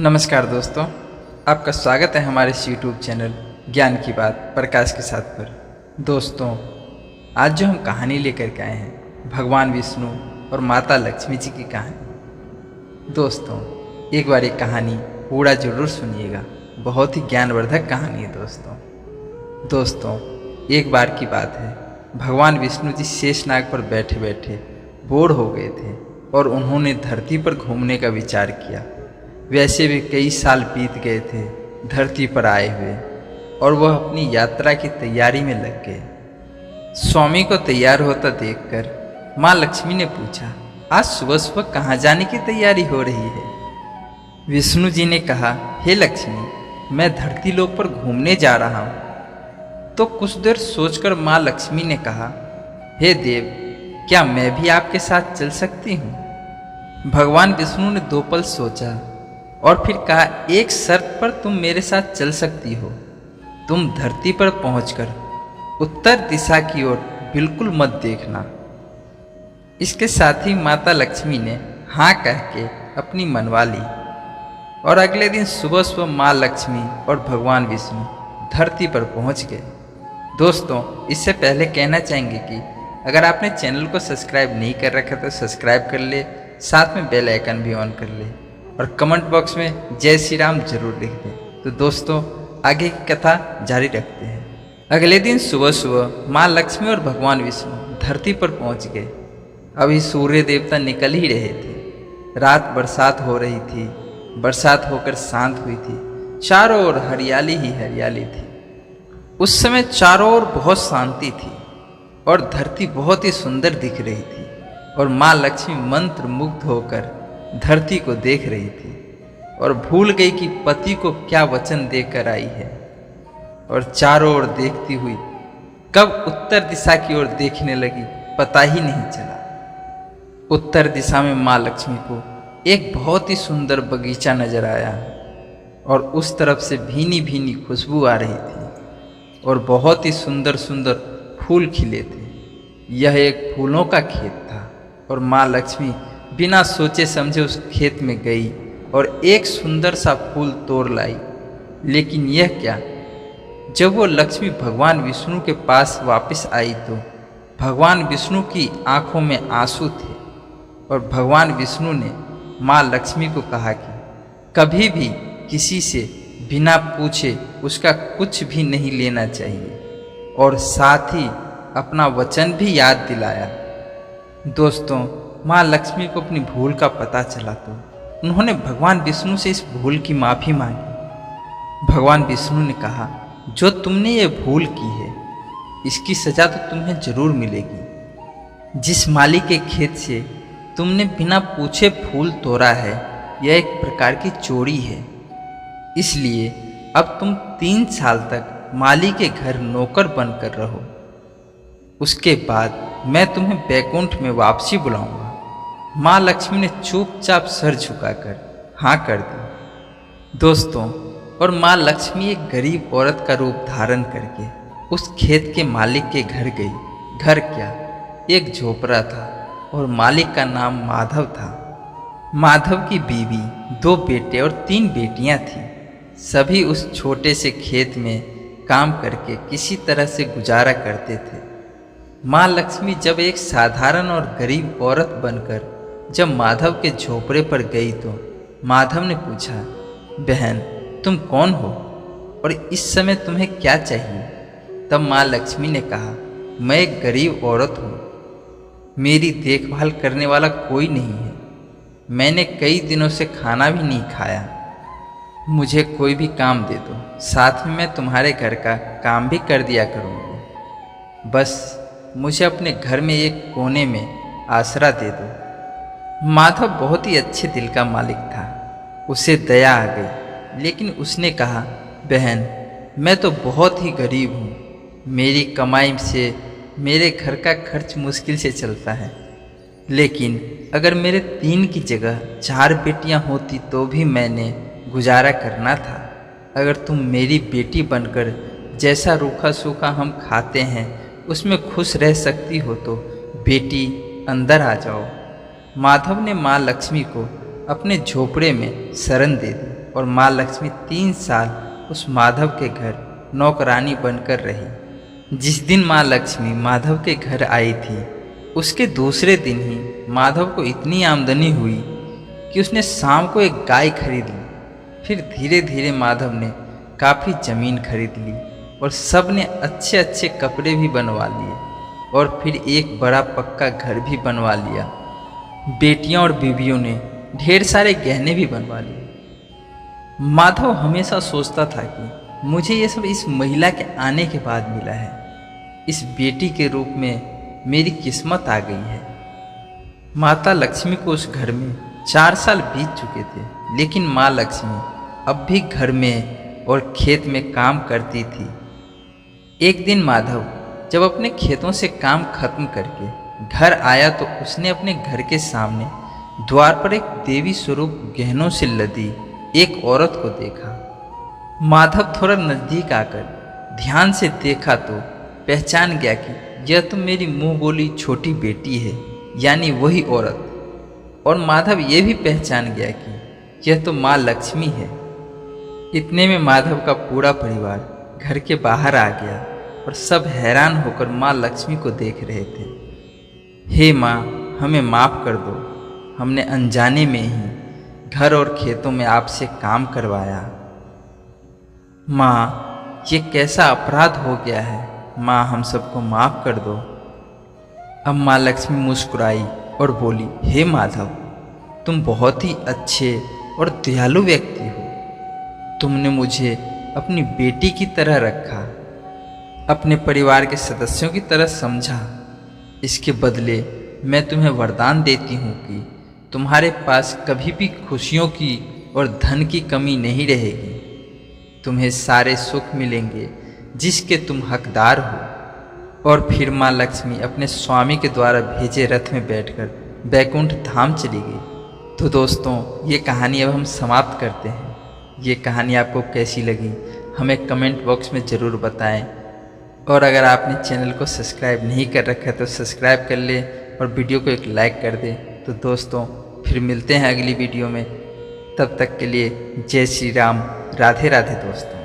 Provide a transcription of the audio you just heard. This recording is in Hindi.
नमस्कार दोस्तों, आपका स्वागत है हमारे इस यूट्यूब चैनल ज्ञान की बात प्रकाश के साथ पर। दोस्तों, आज जो हम कहानी लेकर के आए हैं भगवान विष्णु और माता लक्ष्मी जी की कहानी। दोस्तों, एक बार एक कहानी पूरा जरूर सुनिएगा, बहुत ही ज्ञानवर्धक कहानी है दोस्तों, एक बार की बात है, भगवान विष्णु जी शेषनाग पर बैठे बैठे बोर हो गए थे और उन्होंने धरती पर घूमने का विचार किया। वैसे भी कई साल बीत गए थे धरती पर आए हुए और वह अपनी यात्रा की तैयारी में लग गए। स्वामी को तैयार होता देखकर माँ लक्ष्मी ने पूछा, आज सुबह सुबह कहाँ जाने की तैयारी हो रही है? विष्णु जी ने कहा, हे लक्ष्मी, मैं धरती लोक पर घूमने जा रहा हूँ। तो कुछ देर सोचकर माँ लक्ष्मी ने कहा, हे देव, क्या मैं भी आपके साथ चल सकती हूँ? भगवान विष्णु ने 2 पल सोचा और फिर कहा, एक शर्त पर तुम मेरे साथ चल सकती हो। तुम धरती पर पहुंचकर उत्तर दिशा की ओर बिल्कुल मत देखना। इसके साथ ही माता लक्ष्मी ने हाँ कह के अपनी मनवा ली और अगले दिन सुबह सुबह माँ लक्ष्मी और भगवान विष्णु धरती पर पहुंच गए। दोस्तों, इससे पहले कहना चाहेंगे कि अगर आपने चैनल को सब्सक्राइब नहीं कर रखा तो सब्सक्राइब कर ले, साथ में बेल आइकन भी ऑन कर ले और कमेंट बॉक्स में जय श्री राम जरूर लिख दें। तो दोस्तों, आगे की कथा जारी रखते हैं। अगले दिन सुबह सुबह माँ लक्ष्मी और भगवान विष्णु धरती पर पहुंच गए। अभी सूर्य देवता निकल ही रहे थे। रात बरसात हो रही थी। बरसात होकर शांत हुई थी। चारों ओर हरियाली ही हरियाली थी। उस समय चारों ओर बहुत शांति थी और धरती बहुत ही सुंदर दिख रही थी और माँ लक्ष्मी मंत्र मुग्ध होकर धरती को देख रही थी और भूल गई कि पति को क्या वचन देकर आई है और चारों ओर देखती हुई कब उत्तर दिशा की ओर देखने लगी पता ही नहीं चला। उत्तर दिशा में माँ लक्ष्मी को एक बहुत ही सुंदर बगीचा नजर आया और उस तरफ से भीनी भीनी खुशबू आ रही थी और बहुत ही सुंदर सुंदर फूल खिले थे। यह एक फूलों का खेत था और माँ लक्ष्मी बिना सोचे समझे उस खेत में गई और एक सुंदर सा फूल तोड़ लाई। लेकिन यह क्या, जब वो लक्ष्मी भगवान विष्णु के पास वापस आई तो भगवान विष्णु की आंखों में आंसू थे और भगवान विष्णु ने माँ लक्ष्मी को कहा कि कभी भी किसी से बिना पूछे उसका कुछ भी नहीं लेना चाहिए और साथ ही अपना वचन भी याद दिलाया। दोस्तों, माँ लक्ष्मी को अपनी भूल का पता चला तो उन्होंने भगवान विष्णु से इस भूल की माफ़ी मांगी। भगवान विष्णु ने कहा, जो तुमने ये भूल की है इसकी सज़ा तो तुम्हें जरूर मिलेगी। जिस माली के खेत से तुमने बिना पूछे फूल तोड़ा है यह एक प्रकार की चोरी है। इसलिए अब तुम 3 साल तक माली के घर नौकर बनकर रहो। उसके बाद मैं तुम्हें बैकुंठ में वापसी बुलाऊंगा। माँ लक्ष्मी ने चुपचाप सर झुकाकर हाँ कर दी। दोस्तों, और माँ लक्ष्मी एक गरीब औरत का रूप धारण करके उस खेत के मालिक के घर गई। घर क्या, एक झोपड़ा था और मालिक का नाम माधव था। माधव की बीवी, 2 बेटे और 3 बेटियां थीं। सभी उस छोटे से खेत में काम करके किसी तरह से गुजारा करते थे। माँ लक्ष्मी जब एक साधारण और गरीब औरत बनकर जब माधव के झोपड़े पर गई तो माधव ने पूछा, बहन, तुम कौन हो और इस समय तुम्हें क्या चाहिए? तब माँ लक्ष्मी ने कहा, मैं एक गरीब औरत हूँ। मेरी देखभाल करने वाला कोई नहीं है। मैंने कई दिनों से खाना भी नहीं खाया। मुझे कोई भी काम दे दो, साथ में मैं तुम्हारे घर का काम भी कर दिया करूँगी। बस मुझे अपने घर में एक कोने में आसरा दे दो। माधव बहुत ही अच्छे दिल का मालिक था। उसे दया आ गई, लेकिन उसने कहा, बहन, मैं तो बहुत ही गरीब हूँ। मेरी कमाई से मेरे घर का खर्च मुश्किल से चलता है। लेकिन अगर मेरे 3 की जगह 4 बेटियाँ होती तो भी मैंने गुजारा करना था। अगर तुम मेरी बेटी बनकर जैसा रूखा सूखा हम खाते हैं उसमें खुश रह सकती हो तो बेटी अंदर आ जाओ। माधव ने माँ लक्ष्मी को अपने झोपड़े में शरण दे दी और माँ लक्ष्मी 3 साल उस माधव के घर नौकरानी बनकर रही। जिस दिन माँ लक्ष्मी माधव के घर आई थी, उसके दूसरे दिन ही माधव को इतनी आमदनी हुई कि उसने शाम को एक गाय खरीद ली। फिर धीरे धीरे माधव ने काफ़ी ज़मीन खरीद ली और सब ने अच्छे अच्छे कपड़े भी बनवा लिए और फिर एक बड़ा पक्का घर भी बनवा लिया। बेटियां और बीवियों ने ढेर सारे गहने भी बनवा लिए। माधव हमेशा सोचता था कि मुझे ये सब इस महिला के आने के बाद मिला है। इस बेटी के रूप में मेरी किस्मत आ गई है। माता लक्ष्मी को उस घर में 4 साल बीत चुके थे, लेकिन माँ लक्ष्मी अब भी घर में और खेत में काम करती थी। एक दिन माधव जब अपने खेतों से काम खत्म करके घर आया तो उसने अपने घर के सामने द्वार पर एक देवी स्वरूप गहनों से लदी एक औरत को देखा। माधव थोड़ा नजदीक आकर ध्यान से देखा तो पहचान गया कि यह तो मेरी मुंह बोली छोटी बेटी है, यानी वही औरत। और माधव ये भी पहचान गया कि यह तो माँ लक्ष्मी है। इतने में माधव का पूरा परिवार घर के बाहर आ गया और सब हैरान होकर माँ लक्ष्मी को देख रहे थे। हे माँ, हमें माफ़ कर दो, हमने अनजाने में ही घर और खेतों में आपसे काम करवाया। माँ, ये कैसा अपराध हो गया है, माँ हम सबको माफ़ कर दो। अब माँ लक्ष्मी मुस्कुराई और बोली, हे माधव, तुम बहुत ही अच्छे और दयालु व्यक्ति हो। तुमने मुझे अपनी बेटी की तरह रखा, अपने परिवार के सदस्यों की तरह समझा। इसके बदले मैं तुम्हें वरदान देती हूँ कि तुम्हारे पास कभी भी खुशियों की और धन की कमी नहीं रहेगी। तुम्हें सारे सुख मिलेंगे जिसके तुम हकदार हो। और फिर माँ लक्ष्मी अपने स्वामी के द्वारा भेजे रथ में बैठकर बैकुंठ धाम चली गई। तो दोस्तों, ये कहानी अब हम समाप्त करते हैं। ये कहानी आपको कैसी लगी हमें कमेंट बॉक्स में ज़रूर बताएं। और अगर आपने चैनल को सब्सक्राइब नहीं कर रखा है तो सब्सक्राइब कर ले और वीडियो को एक लाइक कर दे। तो दोस्तों, फिर मिलते हैं अगली वीडियो में। तब तक के लिए जय श्री राम, राधे राधे दोस्तों।